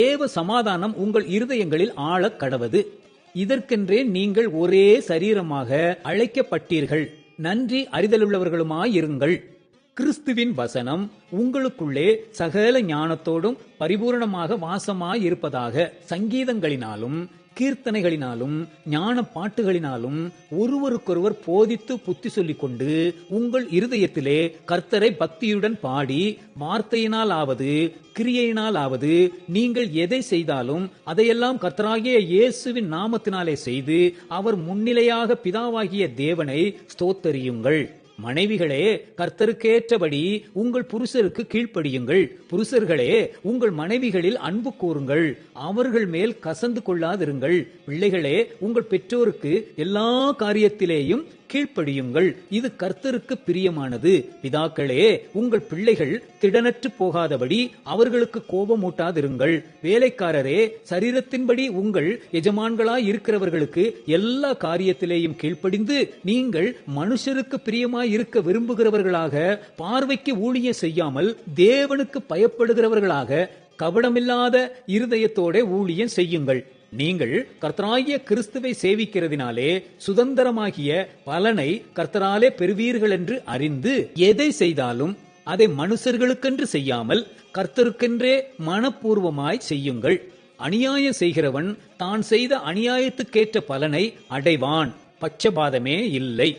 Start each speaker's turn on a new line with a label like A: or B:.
A: தேவ சமாதானம் உங்கள் இருதயங்களில் ஆழக் கடவது. இதற்கென்றே நீங்கள் ஒரே சரீரமாக அழைக்கப்பட்டீர்கள். நன்றி அறிதலுள்ளவர்களுமாயிருங்கள். கிறிஸ்துவின் வசனம் உங்களுக்குள்ளே சகல ஞானத்தோடும் பரிபூரணமாக வாசமாயிருப்பதாக. சங்கீதங்களினாலும் கீர்த்தனைகளினாலும் ஞான பாட்டுகளினாலும் ஒருவருக்கொருவர் போதித்து புத்தி சொல்லிக் கொண்டு உங்கள் இருதயத்திலே கர்த்தரை பக்தியுடன் பாடி, வார்த்தையினாலாவது கிரியையினாலாவது நீங்கள் எதை செய்தாலும் அதையெல்லாம் கர்த்தராகிய இயேசுவின் நாமத்தினாலே செய்து அவர் முன்னிலையாக பிதாவாகிய தேவனை ஸ்தோத்தரியுங்கள். மனைவிகளே, கர்த்தருக்கேற்றபடி உங்கள் புருஷருக்கு கீழ்ப்படியுங்கள். புருஷர்களே, உங்கள் மனைவிகளில் அன்பு கூறுங்கள், அவர்கள் மேல் கசந்து கொள்ளாதிருங்கள். பிள்ளைகளே, உங்கள் பெற்றோருக்கு எல்லா காரியத்திலேயும் கீழ்ப்படியுங்கள், இது கர்த்தருக்கு பிரியமானது. பிதாக்களே, உங்கள் பிள்ளைகள் திடனற்று போகாதபடி அவர்களுக்கு கோபமூட்டாதிருங்கள். வேலைக்காரரே, சரீரத்தின்படி உங்கள் எஜமான்களாய் இருக்கிறவர்களுக்கு எல்லா காரியத்திலேயும் கீழ்ப்படிந்து நீங்கள் மனுஷருக்கு பிரியமாய் இருக்க விரும்புகிறவர்களாக, பார்வைக்கு ஊழியம் செய்யாமல் தேவனுக்கு பயப்படுகிறவர்களாக கபடமில்லாத இருதயத்தோட ஊழியம் செய்யுங்கள். நீங்கள் கர்த்தராகிய கிறிஸ்துவை சேவிக்கிறதினாலே சுதந்திரமாகிய பலனை கர்த்தராலே பெறுவீர்கள் என்று அறிந்து எதை செய்தாலும் அதை மனுஷர்களுக்கென்று செய்யாமல் கர்த்தருக்கென்றே மனப்பூர்வமாய் செய்யுங்கள். அநியாயம் செய்கிறவன் தான் செய்த அநியாயத்துக்கேற்ற பலனை அடைவான், பட்சபாதமே இல்லை.